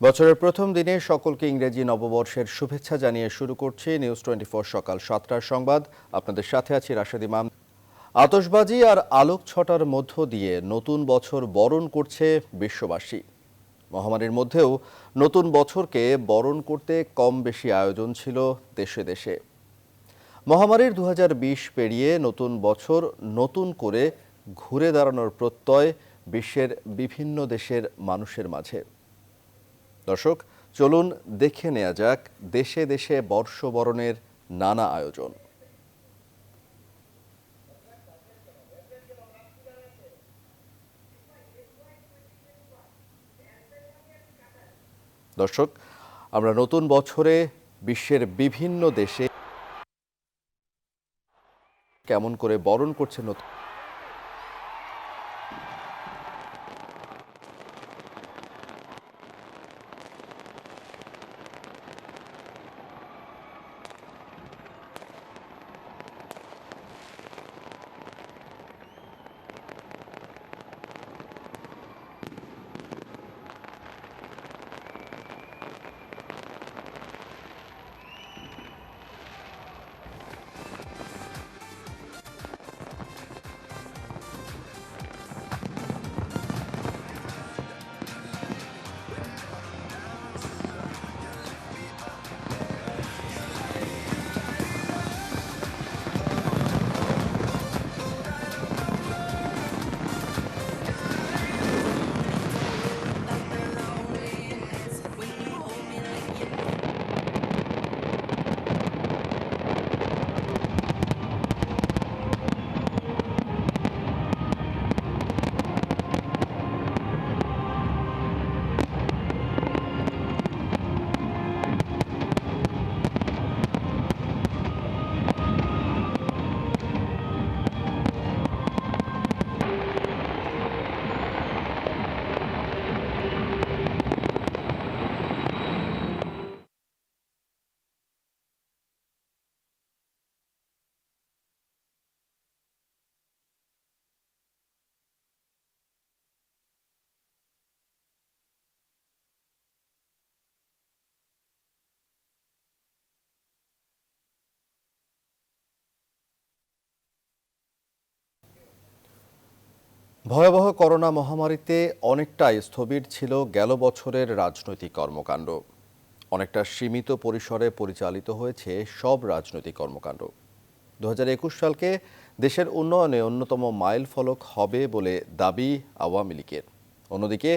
বছরের প্রথম দিনে সকলকে ইংরেজি নববর্ষের শুভেচ্ছা জানিয়ে শুরু করছি নিউজ 24 সকাল 7টার সংবাদ। আপনাদের সাথে আছি রাশেদ ইমাম। আতশবাজি আর আলোক ছটার মধ্য দিয়ে নতুন বছর বরণ করছে বিশ্ববাসী। মহামারীর মধ্যেও নতুন বছরকে বরণ করতে কম বেশি আয়োজন ছিল দেশে দেশে। মহামারীর 2020 পেরিয়ে নতুন বছর নতুন করে ঘুরে দাঁড়ানোর প্রত্যয় বিশ্বের বিভিন্ন দেশের মানুষের মাঝে। দর্শক, চলুন দেখে নেওয়া যাক দেশে দেশে বর্ষবরণের নানা আয়োজন। দর্শক, আমরা নতুন বছরে বিশ্বের বিভিন্ন দেশে কেমন করে বরণ করছে নতুন ভয়াবহ করোনা মহামারীতে অনেকটাই স্থবির ছিল গেল বছরের রাজনৈতিক কর্মকাণ্ড। অনেকটা সীমিত পরিসরে পরিচালিত হয়েছে সব রাজনৈতিক কর্মকাণ্ড। 2021 সালকে দেশের উন্নয়নে অন্যতম মাইল ফলক হবে বলে দাবি আওয়ামী লীগের। অন্যদিকে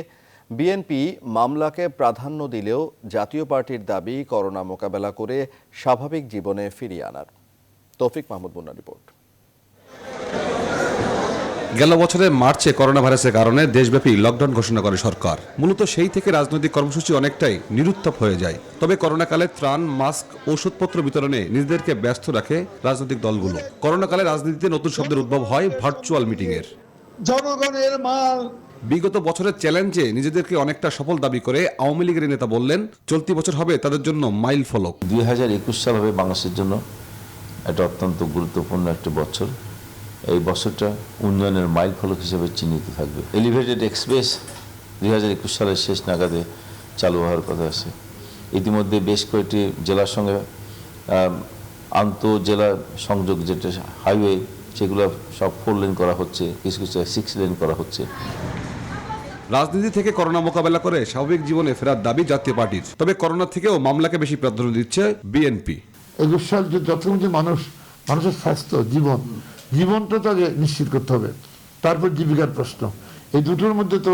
বিএনপি মামলাকে প্রাধান্য দিলেও জাতীয় পার্টির দাবি করোনা মোকাবেলা করে স্বাভাবিক জীবনে ফিরিয়ে আনার। তৌফিক মাহমুদ মুন্নার রিপোর্ট। গেল বছরের মার্চে করোনা ভাইরাসের কারণে দেশব্যাপী লকডাউন ঘোষণা করে সরকার। মূলত সেই থেকে রাজনৈতিক কর্মসূচি অনেকটাই নিরুত্তাপ হয়ে যায়। তবে করোনাকালে ত্রাণ, মাস্ক, ঔষধপত্র বিতরণে নিজেদেরকে ব্যস্ত রাখে রাজনৈতিক দলগুলো। করোনাকালে রাজনীতিতে নতুন শব্দের উদ্ভব হয় ভার্চুয়াল মিটিংয়ের। জনগণের মাল। বিগত বছরের চ্যালেঞ্জে নিজেদেরকে অনেকটা সফল দাবি করে আওয়ামী লীগের নেতা বললেন, চলতি বছর হবে তাদের জন্য মাইল ফলক। 2021 সাল হবে বাংলাদেশের জন্য একটা অত্যন্ত গুরুত্বপূর্ণ একটা বছর। এই বছরটা উন্নয়নের মাইল ফলক হিসেবে চিহ্নিত থাকবে। এলিভেটেড এক্সপ্রেস 2021 সালের শেষ নাগাদে চালু হওয়ার কথা আছে। ইতিমধ্যে বেশ কয়েকটি জেলার সঙ্গে আন্তঃজেলা সংযোগ যেটা হাইওয়ে, সেগুলো সব 4 লেন করা হচ্ছে, কিছু কিছু 6 লেন করা হচ্ছে। রাজনীতি থেকে করোনা মোকাবেলা করে স্বাভাবিক জীবনে ফেরার দাবি জাতীয় পার্টির। তবে করোনা থেকেও মামলাকে বেশি প্রাধান্য দিচ্ছে বিএনপি। 21 সাল যে যতক্ষণ মানুষের স্বাস্থ্য, জীবনটা তো আগে নিশ্চিত করতে হবে, তারপর জীবিকার প্রশ্ন। এই দুটোর মধ্যে তো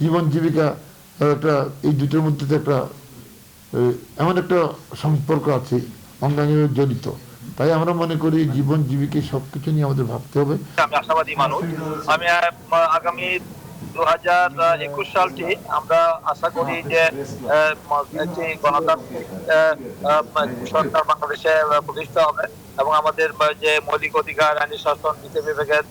জীবন জীবিকা একটা, এই দুটোর মধ্যে তো একটা এমন একটা সম্পর্ক আছে, অঙ্গাঙ্গি জড়িত। তাই আমরা মনে করি জীবন জীবিকা সবকিছু নিয়ে আমাদের ভাবতে হবে। আমি আশাবাদী মানুষ। আমি আগামী 2021 সালটি আমরা আশা করি যে একটি গণতান্ত্রিক সরকার বাংলাদেশে প্রতিষ্ঠা হবে এবং আমাদের যে মৌলিক অধিকার, আইনি শাসন, বিচার বিভাগের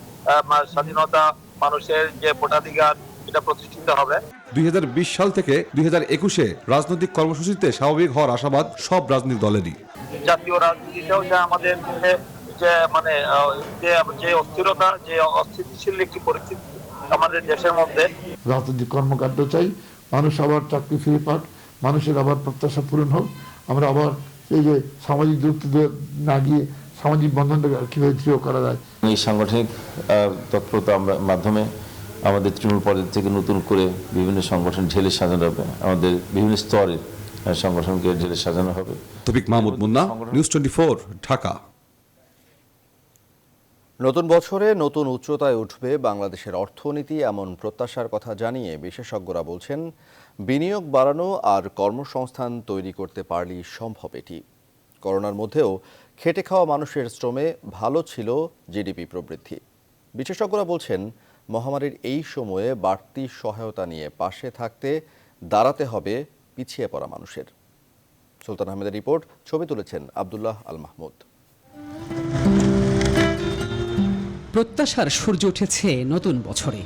স্বাধীনতা, মানুষের যে ভোটাধিকার, এটা প্রতিষ্ঠিত হবে। 2020 সাল থেকে 2021-এ রাজনৈতিক কর্মসূচিতে স্বাভাবিক হওয়ার আশাবাদ সব রাজনৈতিক দলেরই। জাতীয় রাজনীতিতেও যে আমাদের যে যে অস্থিরতা, যে অস্থিতিশীল একটি পরিস্থিতি আমাদের দেশের মধ্যে। রাজনৈতিক কর্মকাণ্ড চাই, মানুষ আবার চাকরি ফিরে পাক, মানুষের আবার প্রত্যাশা পূরণ হোক, আমরা আবার এই যে সামাজিক দূরত্ব না গিয়ে সামাজিক বন্ধনটা কীভাবে দৃঢ় করা যায়। এই সাংগঠনিক তৎপরতা মাধ্যমে আমাদের তৃণমূল পর্যায় থেকে নতুন করে বিভিন্ন সংগঠন ঢেলে সাজানো হবে, আমাদের বিভিন্ন স্তরের সংগঠনকে ঢেলে সাজানো হবে। তৌফিক মাহমুদ মুন্না, নিউজ 24, ঢাকা। নতুন বছরে নতুন উচ্চতায় উঠবে বাংলাদেশের অর্থনীতি, এমন প্রত্যাশার কথা জানিয়ে বিশেষজ্ঞরা বলছেন, বিনিয়োগ বাড়ানো আর কর্মসংস্থান তৈরি করতে পারলেই সম্ভব এটি। করোনার মধ্যেও খেটে খাওয়া মানুষের শ্রমে ভালো ছিল জিডিপি প্রবৃদ্ধি। বিশেষজ্ঞরা বলছেন, মহামারীর এই সময়ে বাড়তি সহায়তা নিয়ে পাশে থাকতে দাঁড়াতে হবে পিছিয়ে পড়া মানুষের। সুলতান আহমেদের রিপোর্ট, ছবি তুলেছেন আব্দুল্লাহ আল মাহমুদ। প্রত্যাশার সূর্য উঠেছে নতুন বছরে।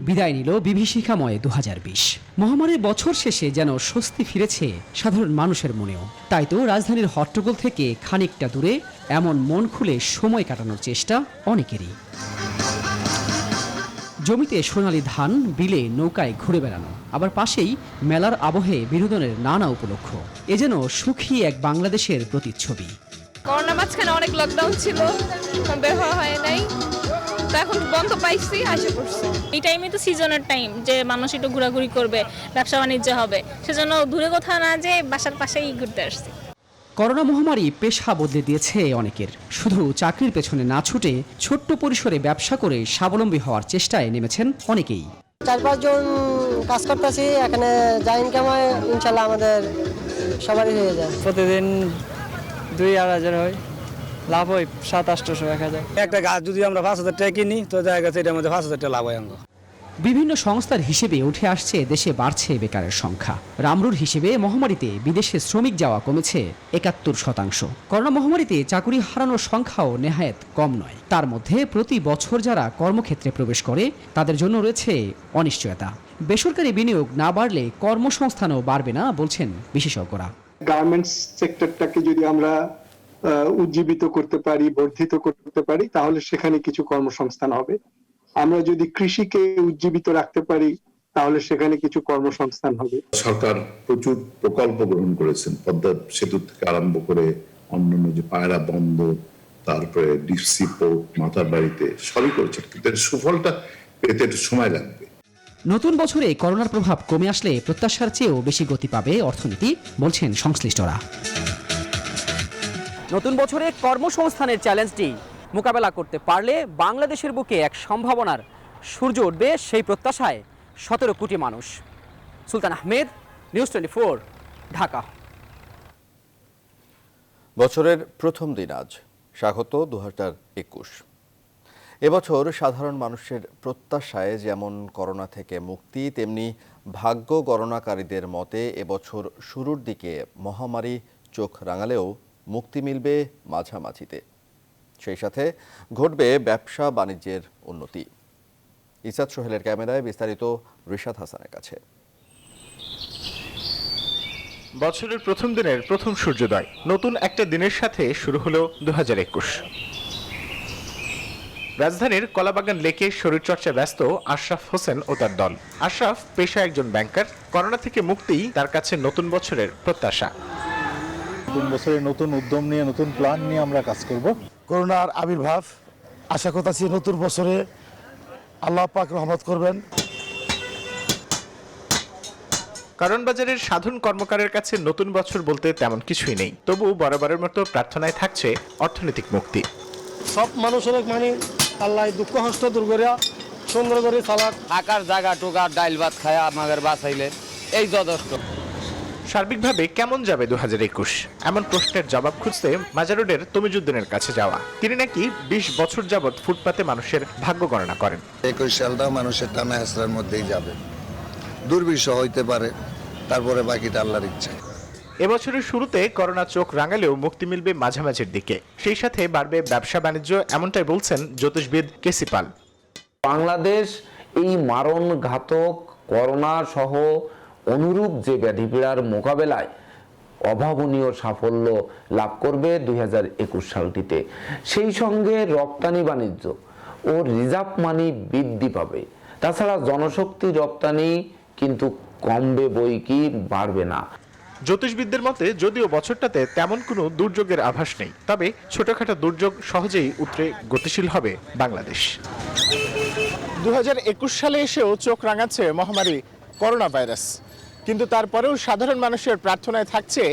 বিদায় নিল বিভীষিকাময় 2020। মহামারীর বছর শেষে যেন স্বস্তি ফিরেছে সাধারণ মানুষের মনেও। তাই তো রাজধানীর হট্টগোল থেকে খানিকটা দূরে এমন মন খুলে সময় কাটানোর চেষ্টা অনেকেরই। জমিতে সোনালী ধান, বিলে নৌকায় ঘুরে বেড়ানো, আবার পাশেই মেলার আবহে বিনোদনের নানা উপলক্ষ। এ যেন সুখী এক বাংলাদেশের প্রতিচ্ছবি। করোনা মাঝখানে অনেক লকডাউন ছিল, বের হওয়া হয় নাই, তো এখন বন্ধ পাইছি, আসে পড়ছি। এই টাইমে তো সিজনের টাইম, যে মানুষ একটু ঘোরাঘুরি করবে, ব্যবসা বাণিজ্য হবে, সেজন্য দূরে কোথাও না যে বাসার পাশেই ঘুরতে আসছি। করোনা মহামারী পেশা বদলে দিয়েছে অনেকের। শুধু চাকরির পেছনে না ছুটে ছোট্ট পরিসরে ব্যবসা করে স্বাবলম্বী হওয়ার চেষ্টায় নেমেছেন অনেকেই। 4-5 জন কাজ করতেছি, এখানে যা ইনকাম হয় ইনশাল্লাহ আমাদের সবারই হয়ে যায়। প্রতিদিন 2-2.5 হয়, লাভ হয় 700-800, 1000। একটা গাছ যদি আমরা 5,000 টাকা কিনি, তো দেখা গেছে এটার মধ্যে 5,000 টাকা লাভ হয় আমরা। বিভিন্ন সংস্থার হিসেবে উঠে আসছে দেশে বাড়ছে বেকারের সংখ্যা। রামরুর হিসেবে মহামারীতে বিদেশে শ্রমিক যাওয়া কমেছে 71%। করোনা মহামারীতে চাকরি হারানোর সংখ্যাও নেহায়েত কম নয়। তার মধ্যে প্রতি বছর যারা কর্মক্ষেত্রে প্রবেশ করে তাদের জন্য রয়েছে অনিশ্চয়তা। বেসরকারি বিনিয়োগ না বাড়লে কর্মসংস্থানও বাড়বে না বলছেন বিশেষজ্ঞরা। গার্মেন্টস সেক্টরটাকে যদি আমরা উজ্জীবিত করতে পারি, বর্ধিত করতে পারি, তাহলে সেখানে কিছু কর্মসংস্থান হবে। আমরা যদি কৃষিকে উজ্জীবিত রাখতে পারি, তাহলে সেখানে কিছু কর্মসংস্থান হবে। সরকার প্রচুর প্রকল্প গ্রহণ করেছেন, পদ্মা সেতু থেকে আরম্ভ করে অন্যান্য যে পায়রা বন্দর, তারপরে ডিপসি পোর্ট, মাতার বাড়িতে সবই করেছেন, কিন্তু এর সুফলটা পেতে একটু সময় লাগবে। নতুন বছরে করোনার প্রভাব কমে আসলে প্রত্যাশার চেয়েও বেশি গতি পাবে অর্থনীতি, বলছেন সংশ্লিষ্টরা। নতুন বছরে কর্মসংস্থানের চ্যালেঞ্জটি মোকাবেলা করতে পারলে বাংলাদেশের বুকে এক সম্ভাবনার সূর্য উঠবে, সেই প্রত্যাশায় 17 কোটি মানুষ। সুলতান আহমেদ, নিউজ 24, ঢাকা। বছরের প্রথম দিন আজ, স্বাগত 2021। এবছর সাধারণ মানুষের প্রত্যাশায় যেমন করোনা থেকে মুক্তি, তেমনি ভাগ্য গণনাকারীদের মতে এবছর শুরুর দিকে মহামারী চোখ রাঙালেও মুক্তি মিলবে মাঝামাঝিতে। সেই সাথে ঘটবে ব্যবসা বাণিজ্যের উন্নতি। ইসাদ সোহেলের ক্যামেরায় বিস্তারিত রিশাদ হাসানের কাছে। বছরের প্রথম দিনের প্রথম সূর্যোদয়, নতুন একটা দিনের সাথে শুরু হলো 2021। রাজধানীর কলাবাগান লেকে শরীরচর্চায় ব্যস্ত আশরাফ হোসেন ও তার দল। আশরাফ পেশায় একজন ব্যাংকার। করোনা থেকে মুক্তিই তার কাছে নতুন বছরের প্রত্যাশা। নতুন বছরে নতুন উদ্যম নিয়ে, নতুন প্ল্যান নিয়ে আমরা কাজ করব। করোনার আবির্ভাব, আশা করতেছি নতুন বছরে আল্লাহ পাক রহমত করবেন। কারণ বাজারের সাধারণ কর্মকারের কাছে নতুন বছর বলতে তেমন কিছুই নেই, তবু বরাবরের মতো প্রার্থনায় থাকছে অর্থনৈতিক মুক্তি। সব মানুষের মানে আল্লাহ দুঃখ কষ্ট দূর করিয়া সুন্দর করে চালাক, আকার জায়গা টোকা ডাইল ভাত খায় আমাদের বাঁচাইলে এই যথেষ্ট। সার্বিকভাবে কেমন যাবে 2021, এমন প্রশ্নের জবাব খুঁজতে মাজারোডের তমিজুদ্দিনের কাছে যাওয়া। তিনি নাকি 20 বছর যাবৎ ফুটপাতে মানুষের ভাগ্য গণনা করেন। 21 সালটা মানুষের টানা হেঁচড়ার মধ্যেই যাবে, দুর্বিষহ হইতে পারে, তারপরে বাকিটা আল্লাহর ইচ্ছা। এবছরের শুরুতে করোনা চোখ রাঙালেও মুক্তি মিলবে মাঝামাঝির দিকে, সেই সাথে বাড়বে ব্যবসা বাণিজ্য, এমনটাই বলছেন জ্যোতিষবিদ কেসি পাল। বাংলাদেশ এই মারণ ঘাতক করোনা সহ অনুরূপ যে ব্যাধিপীড়ার মোকাবেলায় অভাবনীয় সাফল্য লাভ করবে 2021 সালটিতে। সেই সঙ্গে রপ্তানি বাণিজ্য ও রিজার্ভ মানি বৃদ্ধি পাবে। তাছাড়া জনশক্তি রপ্তানি কিন্তু কমবে বই কি, বাড়বে না। জ্যোতিষবিদদের মতে যদিও বছরটাতে তেমন কোনো দুর্যোগের আভাস নেই, তবে ছোটখাটো দুর্যোগ সহজেই উতরে গতিশীল হবে বাংলাদেশ। 2021 সালে এসেও চোখ রাঙাচ্ছে মহামারী করোনা ভাইরাস, কিন্তু তারপরেও সাধারণ মানুষের প্রার্থনায় থাকছে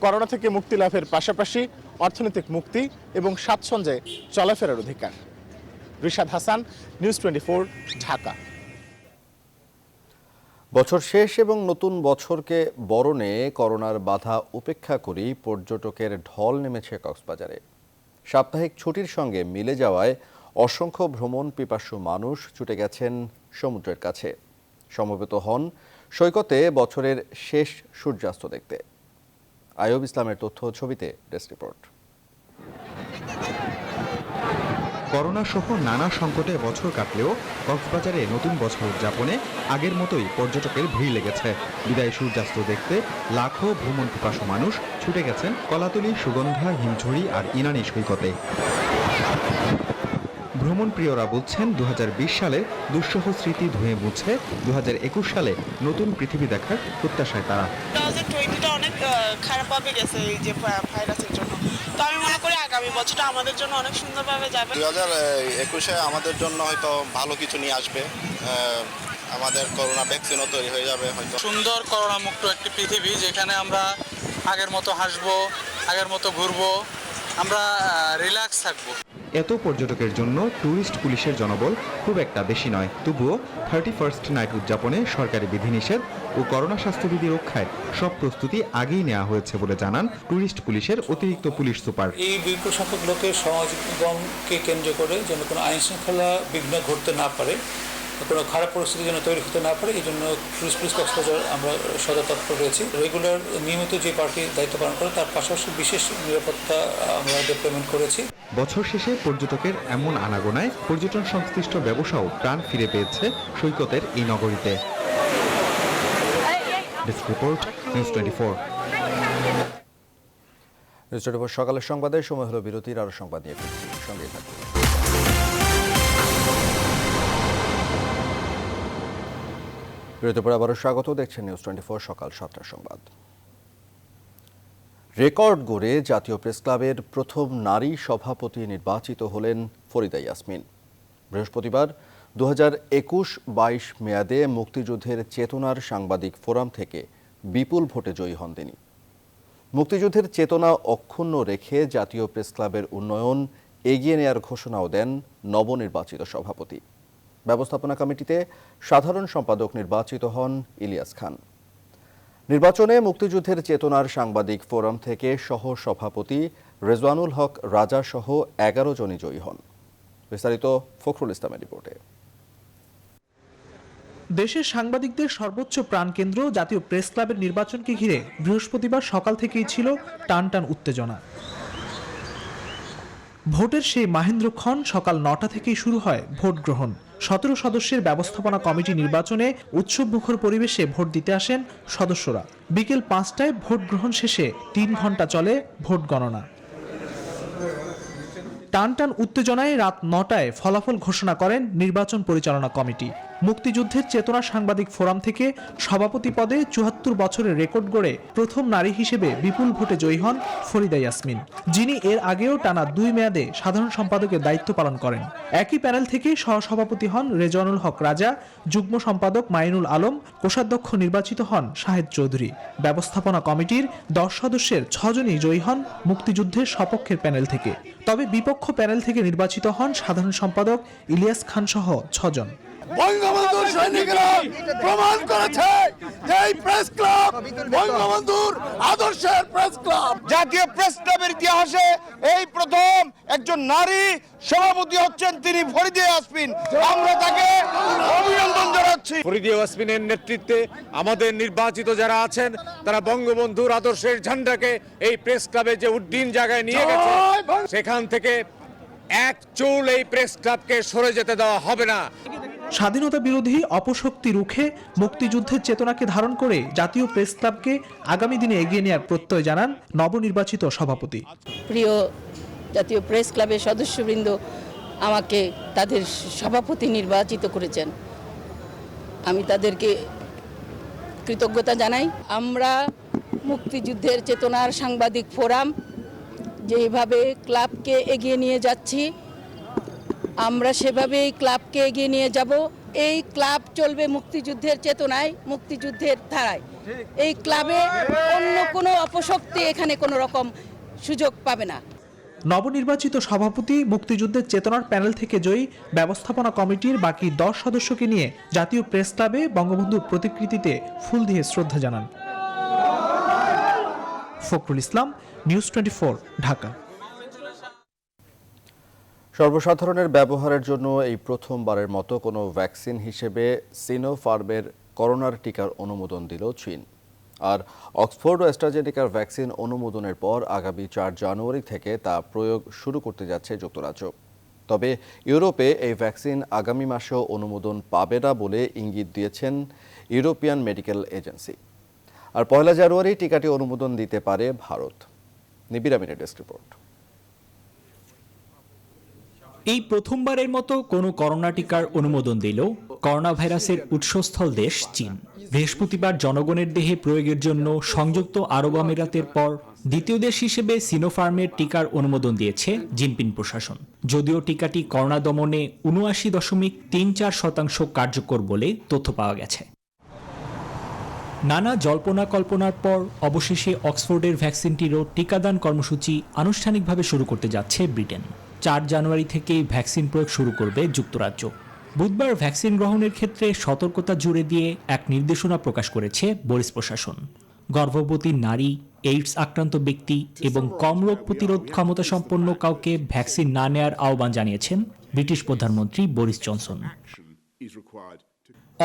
করোনা থেকে মুক্তি লাভের পাশাপাশি অর্থনৈতিক মুক্তি এবং স্বাচ্ছন্দ্যে চলাফেরার অধিকার। রিশাদ হাসান, নিউজ 24, ঢাকা। বছর শেষ এবং নতুন বছরকে বরণে করোনার বাধা উপেক্ষা করেই পর্যটকের ঢল নেমেছে কক্সবাজারে। সাপ্তাহিক ছুটির সঙ্গে মিলে যাওয়ায় অসংখ্য ভ্রমণ পিপাসু মানুষ ছুটে গেছেন সমুদ্রের কাছে, সমবেত হন সৈকতে বছরের শেষ সূর্যাস্ত দেখতে। আয়ুব ইসলামের তথ্য ছবিতে ডেস্ক রিপোর্ট। করোনা সহ নানা সংকটে বছর কাটলেও কক্সবাজারে নতুন বছর উদযাপনে আগের মতোই পর্যটকের ভিড় লেগেছে। বিদায় সূর্যাস্ত দেখতে লাখো ভ্রমণ পিপাসু মানুষ ছুটে গেছেন কলাতলী, সুগন্ধা, হিমছড়ি আর ইনানি সৈকতে। ভ্রমণ প্রিয়রা বলছেন 2020 সালে দুঃসহ স্মৃতি ধুয়ে মুছে 2021 সালে নতুন পৃথিবী দেখার প্রত্যাশায় তারা। 2020টা অনেক খারাপভাবে গেছে এই যে ভাইরাসের জন্য, তো আমি মনে করি আগামী বছরটা আমাদের জন্য অনেক সুন্দরভাবে যাবে। 2021-এ আমাদের জন্য হয়তো ভালো কিছু নিয়ে আসবে, আমাদের করোনা ভ্যাকসিনও তৈরি হয়ে যাবে হয়তো। সুন্দর করোনা মুক্ত একটি পৃথিবী যেখানে আমরা আগের মতো হাসবো, আগের মতো ঘুরবো, আমরা রিল্যাক্স থাকবো। এত পর্যটকের জন্য ট্যুরিস্ট পুলিশের জনবল খুব একটা বেশি নয়, তবুও 31st নাইট উদযাপনে সরকারি বিধিনিষেধ ও করোনা স্বাস্থ্যবিধি রক্ষায় সব প্রস্তুতি আগেই নেওয়া হয়েছে বলে জানান ট্যুরিস্ট পুলিশের অতিরিক্ত পুলিশ সুপার। এই বিপুল সংখ্যক লোকের সমাগমকে কেন্দ্র করে যেন কোনো আইন শৃঙ্খলা বিঘ্ন ঘটতে না পারে, কোনো খারাপ পরিস্থিতি যেন তৈরি হতে না পারে, এই জন্য পুলিশ কক্সবাজার আমরা সদা তৎপর রয়েছি। রেগুলার নিয়মিত যে পার্টি দায়িত্ব পালন করে তার পাশাপাশি বিশেষ নিরাপত্তা আমরা ডেপ্লয়মেন্ট করেছি। বছর শেষে পর্যটকের এমন আনাগোনায় পর্যটন সংশ্লিষ্ট ব্যবসাও প্রাণ ফিরে পেয়েছে সৈকতের এই নগরীতে। Desk report, news 24। নিউজ 24 সকালের সংবাদের সময় হলো বিরতির, আরো সংবাদ নিয়ে ফিরছি, সঙ্গেই থাকুন। বিরতির পর আবারও স্বাগত, দেখছেন নিউজ 24 সকাল 7টার সংবাদ। রেকর্ড গড়ে জাতীয় প্রেস ক্লাবের প্রথম নারী সভাপতি নির্বাচিত হলেন ফরিদা ইয়াসমিন। বৃহস্পতিবার 2021-22 মেয়াদে মুক্তিযুদ্ধের চেতনার সাংবাদিক ফোরাম থেকে বিপুল ভোটে জয়ী হন তিনি। মুক্তিযুদ্ধের চেতনা অক্ষুণ্ণ রেখে জাতীয় প্রেস ক্লাবের উন্নয়ন এগিয়ে নেয়ার ঘোষণাও দেন নবনির্বাচিত সভাপতি। ব্যবস্থাপনা কমিটিতে সাধারণ সম্পাদক নির্বাচিত হন ইলিয়াস খান। নির্বাচনে মুক্তিযুদ্ধের চেতনার সাংবাদিক ফোরাম থেকে সহ সভাপতি রেজওয়ানুল হক রাজা সহ 11 জনই জয়ী হন। বিস্তারিত ফখরুল ইসলামের রিপোর্টে। দেশের সাংবাদিকদের সর্বোচ্চ প্রাণকেন্দ্র জাতীয় প্রেস ক্লাবের নির্বাচনকে ঘিরে বৃহস্পতিবার সকাল থেকেই ছিল টানটান উত্তেজনা। ভোটের সেই মাহেন্দ্রক্ষণ সকাল 9টা থেকেই শুরু হয় ভোট গ্রহণ। 17 সদস্যের ব্যবস্থাপনা কমিটি নির্বাচনে উৎসবমুখর পরিবেশে ভোট দিতে আসেন সদস্যরা। বিকেল 5টায় ভোট গ্রহণ শেষে 3 ঘন্টা চলে ভোট গণনা। টানটান উত্তেজনায় রাত 9টায় ফলাফল ঘোষণা করেন নির্বাচন পরিচালনা কমিটি। মুক্তিযুদ্ধের চেতনা সাংবাদিক ফোরাম থেকে সভাপতি পদে 74 বছরের রেকর্ড গড়ে প্রথম নারী হিসেবে বিপুল ভোটে জয়ী হন ফরিদা ইয়াসমিন, যিনি এর আগেও টানা 2 মেয়াদে সাধারণ সম্পাদকের দায়িত্ব পালন করেন। একই প্যানেল থেকে সহসভাপতি হন রেজওয়ানুল হক রাজা, যুগ্ম সম্পাদক মাইনুল আলম, কোষাধ্যক্ষ নির্বাচিত হন শাহেদ চৌধুরী। ব্যবস্থাপনা কমিটির 10 সদস্যের 6 জনই জয়ী হন মুক্তিযুদ্ধের সপক্ষের প্যানেল থেকে। তবে বিপক্ষ প্যানেল থেকে নির্বাচিত হন সাধারণ সম্পাদক ইলিয়াস খান সহ 6 জন। বঙ্গবন্ধুর সৈনিকরা প্রমাণ করেছে এই প্রেস ক্লাব বঙ্গবন্ধুর আদর্শের প্রেস ক্লাব। জাতীয় প্রেস ক্লাবের ইতিহাসে এই প্রথম একজন নারী সভাপতি হচ্ছেন তিনি ফরিদা ইয়াসমিন। আমরা তাকে অভিনন্দন জানাচ্ছি। ফরিদা ইয়াসমিনের নেতৃত্বে আমাদের নির্বাচিত যারা আছেন তারা বঙ্গবন্ধুর আদর্শের ঝান্ডাকে এই প্রেস ক্লাবে যে উড্ডীন জায়গায় নিয়ে গেছে, সেখান থেকে এক চুল এই প্রেস ক্লাবকে সরে যেতে দেওয়া হবে না। স্বাধীনতা বিরোধী অপশক্তি রুখে মুক্তিযুদ্ধের চেতনাকে ধারণ করে জাতীয় প্রেস ক্লাবকে আগামী দিনে এগিয়ে নেওয়ার প্রত্যয় জানান নবনির্বাচিত সভাপতি। প্রিয় জাতীয় প্রেস ক্লাবের সদস্যবৃন্দ আমাকে তাদের সভাপতি নির্বাচিত করেছেন। আমি তাদেরকে কৃতজ্ঞতা জানাই। আমরা মুক্তিযুদ্ধের চেতনার সাংবাদিক ফোরাম যেভাবে ক্লাবকে এগিয়ে নিয়ে যাচ্ছি, আমরা সেভাবেই ক্লাবকে এগিয়ে নিয়ে যাব। এই ক্লাব চলবে মুক্তিযুদ্ধের চেতনায়, মুক্তিযুদ্ধের ধারায়। এই ক্লাবে অন্য কোনো অপশক্তি এখানে কোনো রকম সুযোগ পাবে না। নবনির্বাচিত সভাপতি মুক্তিযুদ্ধের চেতনার প্যানেল থেকে জয়ী ব্যবস্থাপনা কমিটির বাকি 10 সদস্যকে নিয়ে জাতীয় প্রেস ক্লাবে বঙ্গবন্ধুর প্রতিকৃতিতে ফুল দিয়ে শ্রদ্ধা জানান। ফখরুল ইসলাম, নিউজ 24, ঢাকা। সর্বসাধারণের ব্যবহারের জন্য এই প্রথমবারের মতো কোনো ভ্যাকসিন হিসেবে সিনোফার্মের করোনার টিকার অনুমোদন দিল চীন। আর অক্সফোর্ড ও অ্যাস্ট্রাজেনেকার ভ্যাকসিন অনুমোদনের পর আগামী 4 জানুয়ারি থেকে তা প্রয়োগ শুরু করতে যাচ্ছে যুক্তরাজ্য। তবে ইউরোপে এই ভ্যাকসিন আগামী মাসেও অনুমোদন পাবে না বলে ইঙ্গিত দিয়েছেন ইউরোপিয়ান মেডিকেল এজেন্সি। আর 1 জানুয়ারি টিকাটি অনুমোদন দিতে পারে ভারত। নিবিড় আমিনের ডেস্ক রিপোর্ট। এই প্রথমবারের মতো কোনো করোনা টিকার অনুমোদন দিল করোনা ভাইরাসের উৎসস্থল দেশ চীন। বৃহস্পতিবার জনগণের দেহে প্রয়োগের জন্য সংযুক্ত আরব আমিরাতের পর দ্বিতীয় দেশ হিসেবে সিনোফার্মের টিকার অনুমোদন দিয়েছে জিনপিং প্রশাসন। যদিও টিকাটি করোনা দমনে ৭৯.34% কার্যকর বলে তথ্য পাওয়া গেছে। নানা জল্পনা কল্পনার পর অবশেষে অক্সফোর্ডের ভ্যাকসিনটিরও টিকাদান কর্মসূচি আনুষ্ঠানিকভাবে শুরু করতে যাচ্ছে ব্রিটেন। 4 জানুয়ারি থেকেই ভ্যাকসিন প্রয়োগ শুরু করবে যুক্তরাজ্য। বুধবার ভ্যাকসিন গ্রহণের ক্ষেত্রে সতর্কতা জুড়ে দিয়ে এক নির্দেশনা প্রকাশ করেছে বরিস প্রশাসন। গর্ভবতী নারী, এইডস আক্রান্ত ব্যক্তি এবং কম রোগ প্রতিরোধ ক্ষমতা সম্পন্ন কাউকে ভ্যাকসিন না নেয়ার আহ্বান জানিয়েছেন ব্রিটিশ প্রধানমন্ত্রী বরিস জনসন।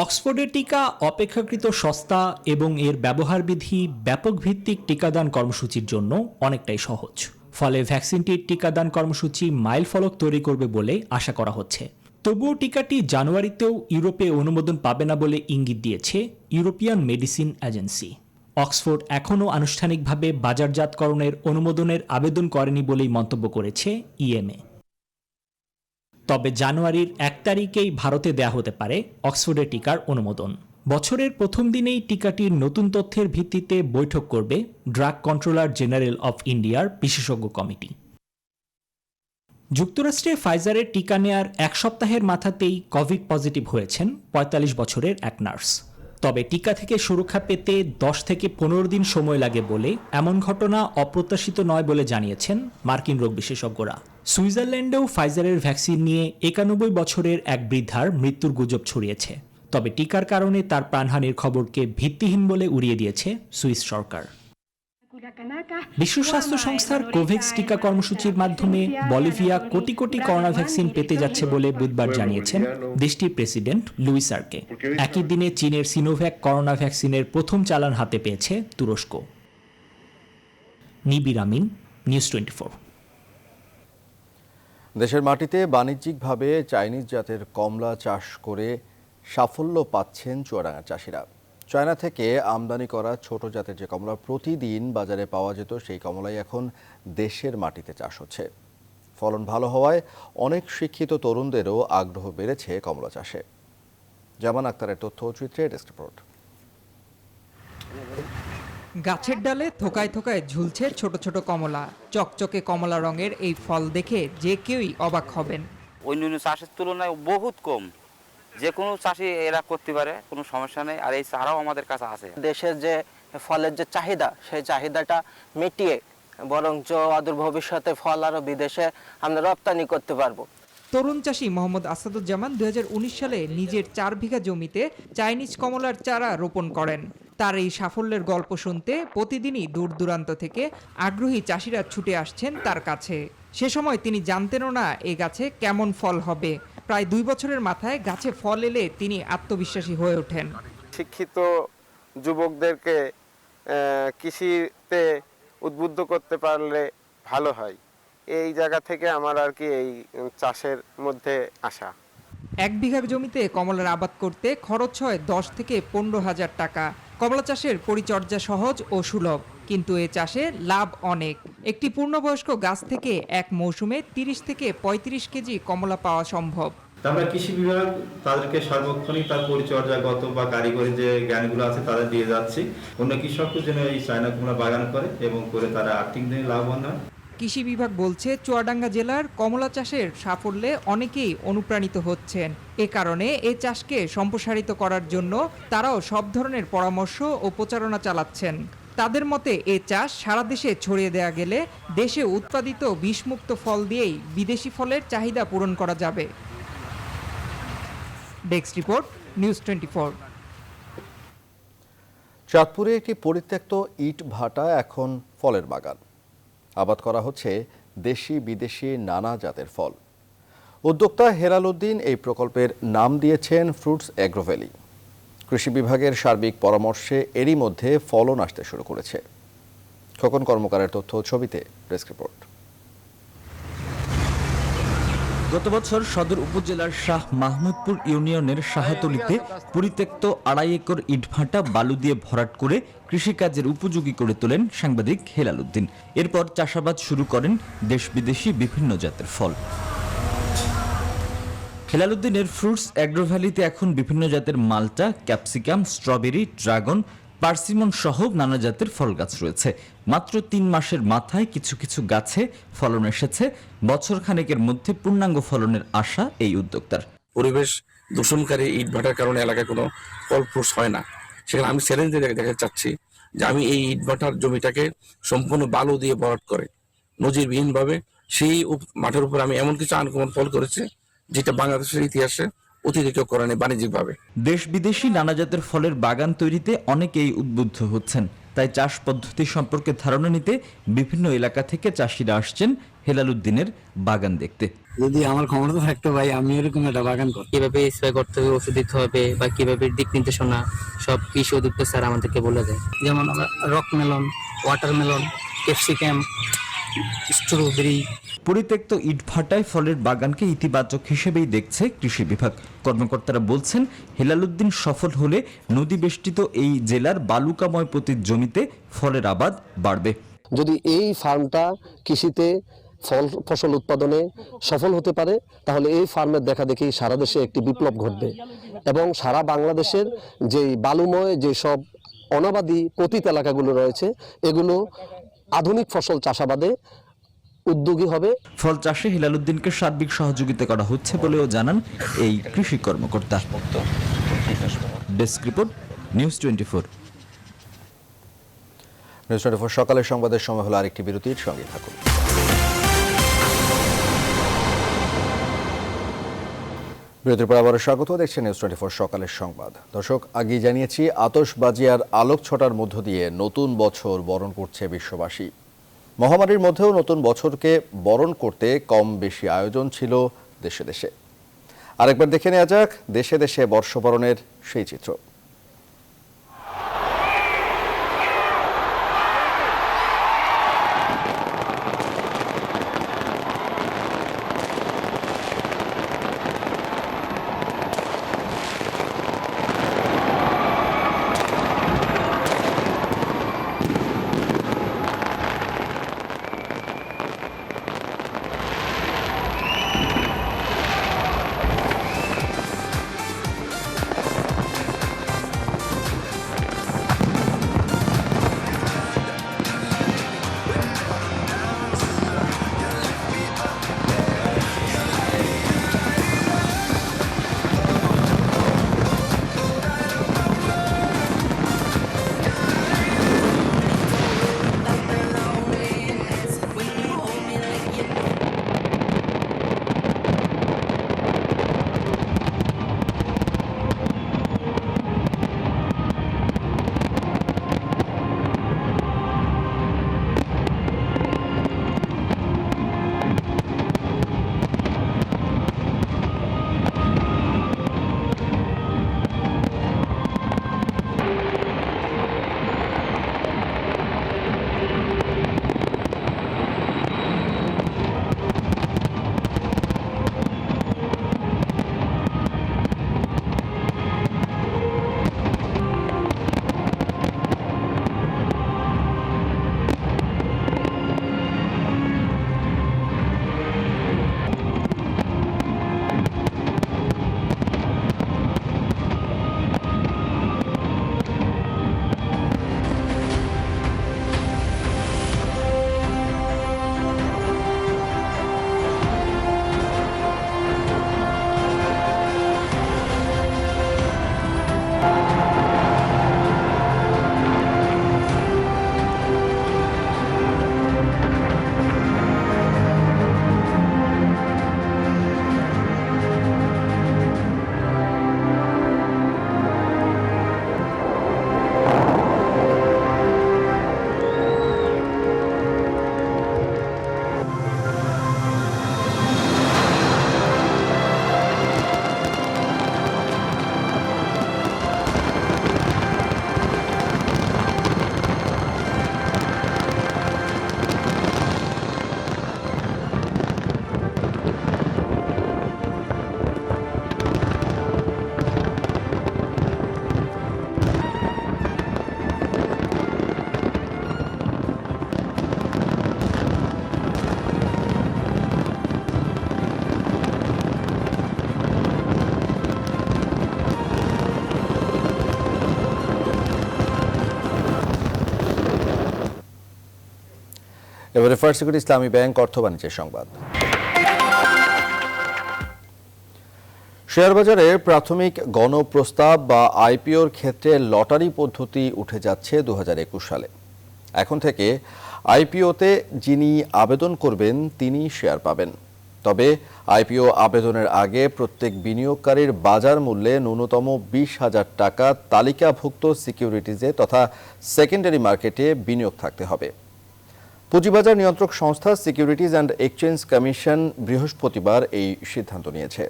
অক্সফোর্ডের টিকা অপেক্ষাকৃত সস্তা এবং এর ব্যবহারবিধি ব্যাপক ভিত্তিক টিকাদান কর্মসূচির জন্য অনেকটাই সহজ। ফলে ভ্যাকসিনটির টিকাদান কর্মসূচি মাইলফলক তৈরি করবে বলে আশা করা হচ্ছে। তবুও টিকাটি জানুয়ারিতেও ইউরোপে অনুমোদন পাবে না বলে ইঙ্গিত দিয়েছে ইউরোপিয়ান মেডিসিন এজেন্সি। অক্সফোর্ড এখনও আনুষ্ঠানিকভাবে বাজারজাতকরণের অনুমোদনের আবেদন করেনি বলেই মন্তব্য করেছে ইএমএ। তবে জানুয়ারির 1 তারিখেই ভারতে দেয়া হতে পারে অক্সফোর্ডের টিকার অনুমোদন। বছরের প্রথম দিনেই টিকাটির নতুন তথ্যের ভিত্তিতে বৈঠক করবে ড্রাগ কন্ট্রোলার জেনারেল অফ ইন্ডিয়ার বিশেষজ্ঞ কমিটি। যুক্তরাষ্ট্রে ফাইজারের টিকা নেয়ার 1 সপ্তাহের মাথাতেই কোভিড পজিটিভ হয়েছেন 45 বছরের এক নার্স। তবে টিকা থেকে সুরক্ষা পেতে 10 থেকে 15 দিন সময় লাগে বলে এমন ঘটনা অপ্রত্যাশিত নয় বলে জানিয়েছেন মার্কিন রোগ বিশেষজ্ঞরা। সুইজারল্যান্ডেও ফাইজারের ভ্যাকসিন নিয়ে 91 বছরের এক বৃদ্ধার মৃত্যুর গুজব ছড়িয়েছে। তবে টিকার কারণে তার প্রাণহানির খবরকে ভিত্তিহীন বলে উড়িয়ে দিয়েছে সুইস সরকার। বিশ্ব স্বাস্থ্য সংস্থার কোভ্যাক্স টিকা কর্মসূচির মাধ্যমে Bolivia crore crore corona vaccine পেতে যাচ্ছে বলে বুধবার জানিয়েছেন দেশটির প্রেসিডেন্ট লুইস আর্কে। একই দিনে চীনের সিনোভ্যাক করোনা ভ্যাকসিনের প্রথম চালান হাতে পেয়েছে তুরস্ক। নিবিড় আমিন, নিউজ 24। দেশের মাটিতে বাণিজ্যিকভাবে চাইনিজ জাতের কমলা চাষ করে সাফল্য পাচ্ছেন চুয়াডাঙ্গার চাষিরা। চায়না থেকে আমদানি করা ছোট জাতের যে কমলা প্রতিদিন বাজারে পাওয়া যেত, সেই কমলাই এখন দেশের মাটিতে চাষ হচ্ছে। ফলন ভালো হওয়ায় অনেক শিক্ষিত তরুণদেরও আগ্রহ বেড়েছে কমলা চাষে। জামান আক্তারের তথ্য চিত্রে ডেস্ক রিপোর্ট। গাছের ডালে থোকায় থোকায় ঝুলছে ছোট ছোট কমলা। চকচকে কমলা রঙের এই ফল দেখে যে কেউই অবাক হবেন। অন্যান্য চাষের তুলনায় বহুত কম, যে কোনো চাষি এরা করতে পারে, কোনো সমস্যা নেই। আর এই চারাও আমাদের কাছে আছে। দেশের যে ফলের যে চাহিদা, সেই চাহিদাটা মিটিয়ে বরঞ্চ অদূর ভবিষ্যতে ফল আরো বিদেশে আমরা রপ্তানি করতে পারবো। তরুণ চাষি মোহাম্মদ আসাদুজ্জামান 2019 সালে নিজের 4 বিঘা জমিতে চাইনিজ কমলার চারা রোপণ করেন। তার এই সাফল্যের গল্প শুনতে প্রতিদিনই দূর দূরান্ত থেকে আগ্রহী চাষিরা ছুটে আসছেন তার কাছে। সে সময় তিনি জানতেনও না এই গাছে কেমন ফল হবে। প্রায় 2 বছরের মাথায় গাছে ফল এলে তিনি আত্মবিশ্বাসী হয়ে ওঠেন। শিক্ষিত যুবকদেরকে কৃষিতে উদ্বুদ্ধ করতে পারলে ভালো হয়, এই জায়গা থেকে আমার আর কি এই চাষের মধ্যে আসা। 1 বিঘা জমিতে কমলার আবাদ করতে খরচ হয় 10 থেকে 15 হাজার টাকা। কমলা চাষের পরিচর্যা সহজ ও সুলভ, কিন্তু এ চাষে লাভ অনেক। একটি পূর্ণবয়স্ক গাছ থেকে এক মৌসুমে 30 থেকে 35 কেজি কমলা পাওয়া সম্ভব। আমরা কৃষি বিভাগ তাদেরকে সার্বক্ষণিক তার পরিচর্যাগত বা কারিগরি যে জ্ঞানগুলো আছে তাদের দিয়ে যাচ্ছি। অন্য কৃষকও যেন এই চায়না কুমড়া বাগান করে এবং করে তারা আর্থিক দিনে লাভবান হয়। কৃষি বিভাগ বলছে চুয়াডাঙ্গা জেলার কমলা চাষের সাফল্যে অনেকেই অনুপ্রাণিত হচ্ছেন। এ কারণে এই চাষকে সম্প্রসারিত করার জন্য তারাও সব ধরনের পরামর্শ ও প্রচারণা চালাচ্ছেন। তাদের মতে এ চাষ সারা দেশে ছড়িয়ে দেয়া গেলে দেশে উৎপাদিত বিষমুক্ত ফল দিয়েই বিদেশি ফলের চাহিদা পূরণ করা যাবে। Desk report, news 24। চাঁদপুরে একটি পরিত্যক্ত ইট ভাটা এখন ফলের বাগান। আবাদ করা হচ্ছে দেশি বিদেশি নানা জাতের ফল। উদ্যোক্তা হেলাল উদ্দিন এই প্রকল্পের নাম দিয়েছেন ফ্রুটস অ্যাগ্রো ভ্যালি। কৃষি বিভাগের সার্বিক পরামর্শে এরই মধ্যে ফলন আসতে শুরু করেছে। খোকন কর্মকারের তথ্য ছবিতে ডেস্ক রিপোর্ট। গত বছর সদর উপজেলার শাহ মাহমুদপুর ইউনিয়নের শাহতলিতে পরিত্যক্ত 2.5 একর ইটভাটা বালু দিয়ে ভরাট করে কৃষিকাজের উপযোগী করে তোলেন সাংবাদিক হেলাল উদ্দিন। এরপর চাষাবাদ শুরু করেন দেশ বিদেশি বিভিন্ন জাতের ফল। হেলাল উদ্দিনের ফ্রুটস অ্যাগ্রো ভ্যালিতে এখন বিভিন্ন জাতের মালটা, ক্যাপসিকাম, স্ট্রবেরি, ড্রাগন, পার্সিমন সহ নানা জাতের ফল গাছ রয়েছে। মাত্র 3 মাসের মাথায় কিছু কিছু গাছে ফলন এসেছে। বছর খানেকের মধ্যে পূর্ণাঙ্গ ফলনের আশা এই উদ্যোক্তার। পরিবেশ দূষণকারী ইট ভাটার কারণে এলাকায় কোনো ফল ফ্রুটস হয় না। সেখানে আমি চ্যালেঞ্জ দিয়ে দেখাতে চাচ্ছি যে আমি এই ইট ভাটার জমিটাকে সম্পূর্ণ বালু দিয়ে ভরাট করে নজিরবিহীনভাবে সেই মাঠের উপর আমি এমন কিছু আনকমন ফল করেছি যেটা বাংলাদেশের ইতিহাসে অতিরিক্ত করেনি বাণিজ্যিকভাবে। দেশ বিদেশি নানা জাতের ফলের বাগান তৈরিতে অনেকেই উদ্বুদ্ধ হচ্ছেন। তাই চাষ পদ্ধতি সম্পর্কে ধারণা নিতে বিভিন্ন এলাকা থেকে চাষিরা আসছেন হেলাল উদ্দিনের বাগান দেখতে। যদি আমার ক্ষমতা থাকতো ভাই আমি এরকম একটা বাগান করতাম। কিভাবে স্প্রে করতে হবে, ওষুধ দিতে হবে বা কিভাবে দিক নির্দেশনা সব কৃষি অধিদপ্তর স্যার আমাদেরকে বলে দেয়। যেমন আমরা rock melon, watermelon, capsicum, strawberry. পরিত্যক্ত ইটভাটায় ফলের বাগানকে ইতিবাচক হিসেবেই দেখছে কৃষি বিভাগ। কর্মকর্তারা বলছেন হেলাল উদ্দিন সফল হলে নদী বেষ্টিত এই জেলার বালুকাময় প্রতি জমিতে ফলের আবাদ বাড়বে। যদি এই ফার্মটা কৃষিতে ফসল উৎপাদনে সফল হতে পারে তাহলে এই ফার্মের দেখা দেখি সারা দেশে একটি বিপ্লব ঘটবে এবং সারা বাংলাদেশের যে বালুময় যে সব অনাবাদী পতিত এলাকাগুলো রয়েছে এগুলো আধুনিক ফসল চাষাবাদে উদ্যোগী হবে। ফল চাষে হেলাল উদ্দিনকে সার্বিক সহযোগিতা করা হচ্ছে বলেও জানান এই কৃষি কর্মকর্তা। Desk report, news 24। নিউজ 24 সকালের সংবাদের সময় হলো আরেকটি বিরতির সঙ্গে থাকুন। বিরতির পর আবারও স্বাগত, দেখছেন নিউজ 24 সকালের সংবাদ। দর্শক, আগেই জানিয়েছি আতশবাজি আর আলোক ছটার মধ্য দিয়ে নতুন বছর বরণ করছে বিশ্ববাসী। মহামারীর মধ্যেও নতুন বছরকে বরণ করতে কম বেশি আয়োজন ছিল দেশে দেশে। আরেকবার দেখে নেওয়া যাক দেশে দেশে বর্ষবরণের সেই চিত্র। এবারে ফার্স্ট সিকিউরিটি ইসলামী ব্যাংক অর্থ বাণিজ্যের সংবাদ। শেয়ার বাজারে প্রাথমিক গণপ্রস্তাব বা আইপিওর ক্ষেত্রে লটারি পদ্ধতি উঠে যাচ্ছে 2021 সালে। এখন থেকে আইপিওতে যিনি আবেদন করবেন তিনি শেয়ার পাবেন। তবে আইপিও আবেদনের আগে প্রত্যেক বিনিয়োগকারীর বাজার মূল্যে ন্যূনতম 20,000 টাকা তালিকাভুক্ত সিকিউরিটিজে তথা সেকেন্ডারি মার্কেটে বিনিয়োগ থাকতে হবে। পুঁজিবাজার নিয়ন্ত্রক সংস্থা সিকিউরিটিজ অ্যান্ড এক্সচেঞ্জ কমিশন বৃহস্পতিবার এই সিদ্ধান্ত নিয়েছে।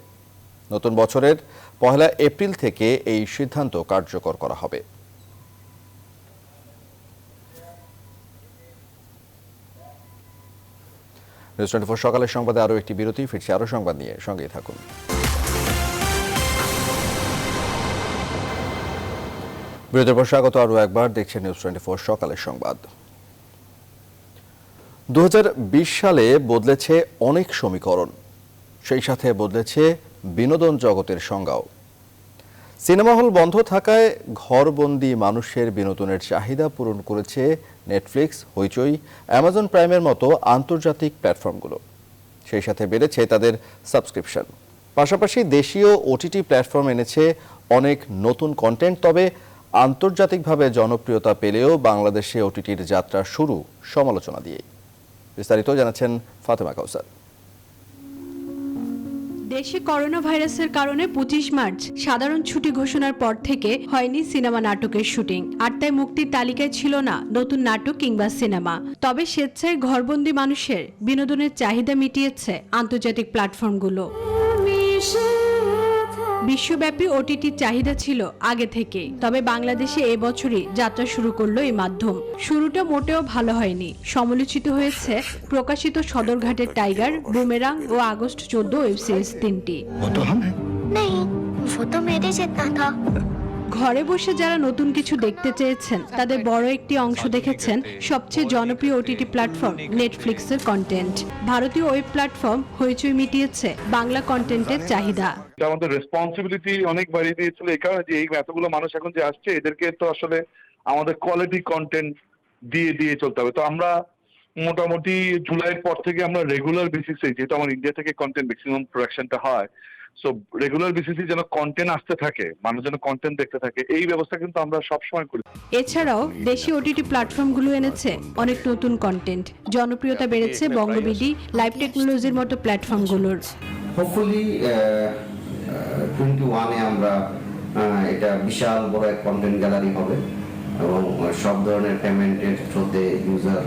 নতুন বছরের 1 এপ্রিল থেকে এই সিদ্ধান্ত কার্যকর করা হবে। নিউজ 24 সকালের সংবাদে আরও একটি বিরতি, ফিরছে আরও সংবাদ নিয়ে, সঙ্গেই থাকুন। বিরতির পর স্বাগত আরও একবার, দেখছেন নিউজ 24 সকালের সংবাদ। 2020 সালে বদলেছে অনেক সমীকরণ, সেই সাথে বদলেছে বিনোদন জগতের সংজ্ঞাও। সিনেমা হল বন্ধ থাকায় ঘরবন্দি মানুষের বিনোদনের চাহিদা পূরণ করেছে নেটফ্লিক্স, হইচই, অ্যামাজন প্রাইমের মতো আন্তর্জাতিক প্ল্যাটফর্মগুলো। সেই সাথে বেড়েছে তাদের সাবস্ক্রিপশন। পাশাপাশি দেশীয় ওটিটি প্ল্যাটফর্ম এনেছে অনেক নতুন কন্টেন্ট। তবে আন্তর্জাতিকভাবে জনপ্রিয়তা পেলেও বাংলাদেশে ওটিটির যাত্রা শুরু সমালোচনা দিয়ে। বিস্তারিত জানাচ্ছেন ফাতেমা কাউসার। দেশে করোনা ভাইরাসের কারণে 25 মার্চ সাধারণ ছুটি ঘোষণার পর থেকে হয়নি সিনেমা নাটকের শুটিং, আর তাই মুক্তির তালিকায় ছিল না নতুন নাটক কিংবা সিনেমা। তবে স্বেচ্ছায় ঘরবন্দি মানুষের বিনোদনের চাহিদা মিটিয়েছে আন্তর্জাতিক প্ল্যাটফর্মগুলো। বিশ্বব্যাপী ওটিটির চাহিদা ছিল আগে থেকে, তবে বাংলাদেশে এবছরই যাত্রা শুরু করলো এই মাধ্যম। শুরুটা মোটেও ভালো হয়নি। সমালোচিত হয়েছে প্রকাশিত সদরঘাটের টাইগার, বুমেরাং ও আগস্ট 14 ওয়েব সিরিজ 3টি। ঘরে বসে যারা নতুন কিছু দেখতে চেয়েছেন তাদের বড় একটি অংশ দেখেছেন সবচেয়ে জনপ্রিয় ওটিটি প্ল্যাটফর্ম নেটফ্লিক্সের কন্টেন্ট। ভারতীয় ওয়েব প্ল্যাটফর্ম হইচই মিটিয়েছে বাংলা কন্টেন্টের চাহিদা। আমাদের রেসপন্সিবিলিটি অনেক বাড়িয়ে দিয়েছিল এই কারণে যে এই এতগুলো মানুষ এখন যে আসছে এদেরকে তো আসলে আমাদের কোয়ালিটি কন্টেন্ট দিয়ে চলতে হবে। তো আমরা মোটামুটি জুলাইয়ের পর থেকে আমরা রেগুলার বেসিসে, যেহেতু আমার ইন্ডিয়া থেকে কন্টেন্ট ম্যাক্সিমাম প্রোডাকশনটা হয়, সো রেগুলার বেসিসে যেন কন্টেন্ট আসতে থাকে, মানুষ যেন কন্টেন্ট দেখতে থাকে, এই ব্যবস্থা কিন্তু আমরা সবসময় করি। এছাড়াও দেশি ওটিটি প্ল্যাটফর্মগুলো এনেছে অনেক নতুন কন্টেন্ট। জনপ্রিয়তা বেড়েছে বঙ্গবিডি, লাইভ টেকনোলজির মতো প্ল্যাটফর্মগুলোর। হোপফুলি 21-এ আমরা এটা বিশাল বড় এক কন্টেন্ট গ্যালারি হবে এবং সব ধরনের পেমেন্টের থ্রুতে ইউজার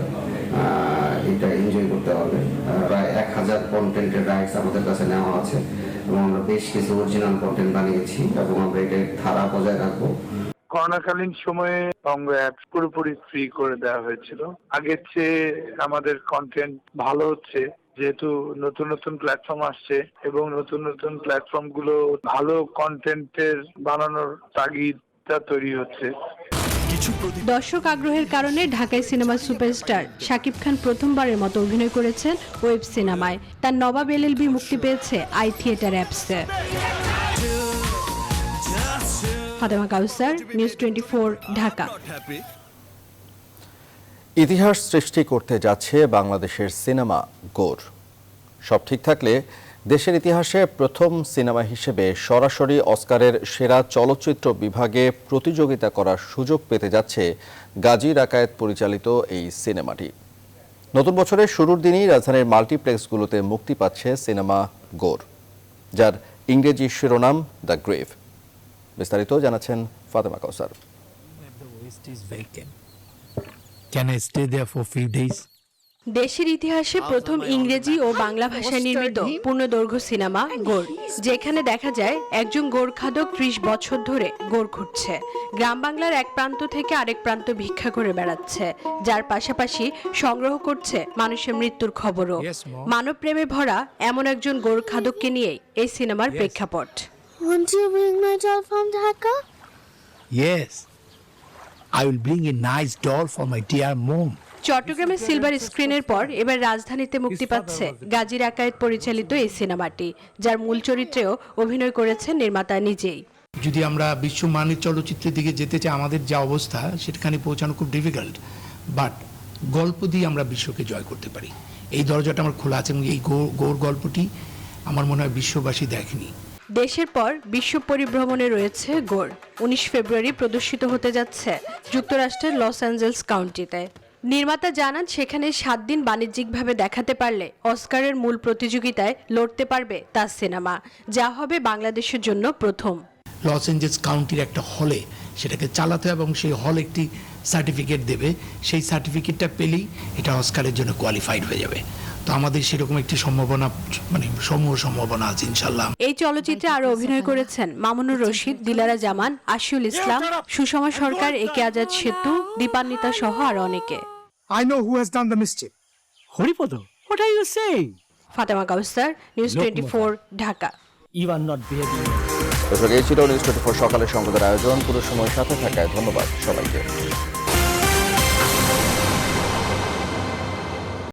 এটা এনজয় করতে হবে। প্রায় 1000 কন্টেন্টের রাইটস আমাদের কাছে নেওয়া আছে এবং আমরা বেশ কিছু অরিজিনাল কন্টেন্ট বানিয়েছি এবং আমরা এটা ধারা বজায় রাখবো। করোনাকালীন সময়ে বঙ্গ অ্যাপস পুরোপুরি ফ্রি করে দেওয়া হয়েছিল। আগের চেয়ে আমাদের কন্টেন্ট ভালো হচ্ছে, যেহেতু নতুন নতুন প্ল্যাটফর্ম আসছে এবং নতুন নতুন প্ল্যাটফর্ম গুলো ভালো কন্টেন্টের বানানোর তাগিদটা তৈরি হচ্ছে। দর্শক আগ্রহের কারণে ঢাকায় সিনেমার সুপারস্টার শাকিব খান প্রথমবারের মতো অভিনয় করেছেন ওয়েব সিনেমায়। তার নবাব এলএলবি মুক্তি পেয়েছে আই থিয়েটার অ্যাপসে। ফাতেমা কাউসার, নিউজ 24, ঢাকা। ইতিহাস সৃষ্টি করতে যাচ্ছে বাংলাদেশের সিনেমা গোর। সব ঠিক থাকলে দেশের ইতিহাসে প্রথম সিনেমা হিসেবে সরাসরি অস্কারের সেরা চলচ্চিত্র বিভাগে প্রতিযোগিতা করার সুযোগ পেতে যাচ্ছে গাজী রাকায়েত পরিচালিত এই সিনেমাটি। নতুন বছরের শুরুর দিনই রাজধানীর মাল্টিপ্লেক্সগুলোতে মুক্তি পাচ্ছে সিনেমা গোর, যার ইংরেজি শিরোনাম দ্য গ্রেভ। বিস্তারিত জানাচ্ছেন ফাতেমা কাউসার। দেশের ইতিহাসে প্রথম ইংরেজি ও বাংলা ভাষায় নির্মিত পূর্ণদৈর্ঘ্য সিনেমা গোর, যেখানে দেখা যায় একজন গোরখাদক 30 বছর ধরে গোর খুঁজছে। গ্রাম বাংলার এক প্রান্ত থেকে আরেক প্রান্ত ভিক্ষা করে বেড়াচ্ছে, যার পাশাপাশি সংগ্রহ করছে মানুষের মৃত্যুর খবরও। মানব প্রেমে ভরা এমন একজন গোরখাদককে নিয়েই এই সিনেমার প্রেক্ষাপট। Won't you bring my doll from Dhaka? Yes, I will bring a nice doll for my dear mom. চট্টগ্রামের সিলভার স্ক্রিনের পর এবার রাজধানীতে মুক্তি পাচ্ছে গাজী রাকায়েত পরিচালিত এই সিনেমাটি, যার মূল চরিত্রেও অভিনয় করেছেন নির্মাতা নিজেই। যদি আমরা বিশ্বমানের চলচ্চিত্রের দিকে যেতে চাই, আমাদের যে অবস্থা সেখানে পৌঁছানো খুব ডিফিকাল্ট, বাট গল্প দিয়ে আমরা বিশ্বকে জয় করতে পারি। এই দরজাটা আমার খোলা আছে এবং এই গৌর গল্পটি আমার মনে হয় বিশ্ববাসী দেখেনি। দেশের পর বিশ্ব পরিভ্রমণে রয়েছে গৌর। 19 ফেব্রুয়ারি প্রদর্শিত হতে যাচ্ছে যুক্তরাষ্ট্রের লস অ্যাঞ্জেলস কাউন্টিতে। নির্মাতা জানান সেখানে 7 দিন বাণিজ্যিকভাবে দেখাতে পারলে অস্কারের মূল প্রতিযোগিতায় লড়তে পারবে তার সিনেমা, যা হবে বাংলাদেশের জন্য প্রথম। লস অ্যাঞ্জেলস কাউন্টির একটা হলে সেটাকে চালাতে হবে এবং সেই হল একটি সার্টিফিকেট দেবে, সেই সার্টিফিকেটটা পেলেই এটা অস্কারের জন্য কোয়ালিফাইড হয়ে যাবে। তো আমাদের সেরকম একটি সম্ভাবনা, মানে সমূহ সম্ভাবনা আছে ইনশাল্লাহ। এই চলচ্চিত্রে আরো অভিনয় করেছেন মামুনুর রশিদ, দিলারা জামান, আশিউল ইসলাম, সুষমা সরকার, একে আজাদ সেতু, দীপান্বিতা সহ আরো অনেকে। I know who has done the mischief. Haripada, what are you saying? Fatema Kausar, news 24, Dhaka. You are not behaving. দর্শক, এই ছিল নিউজ 24 সকালের সংবাদের আয়োজন। পুরো সময় সাথে থাকায় ধন্যবাদ সবাইকে।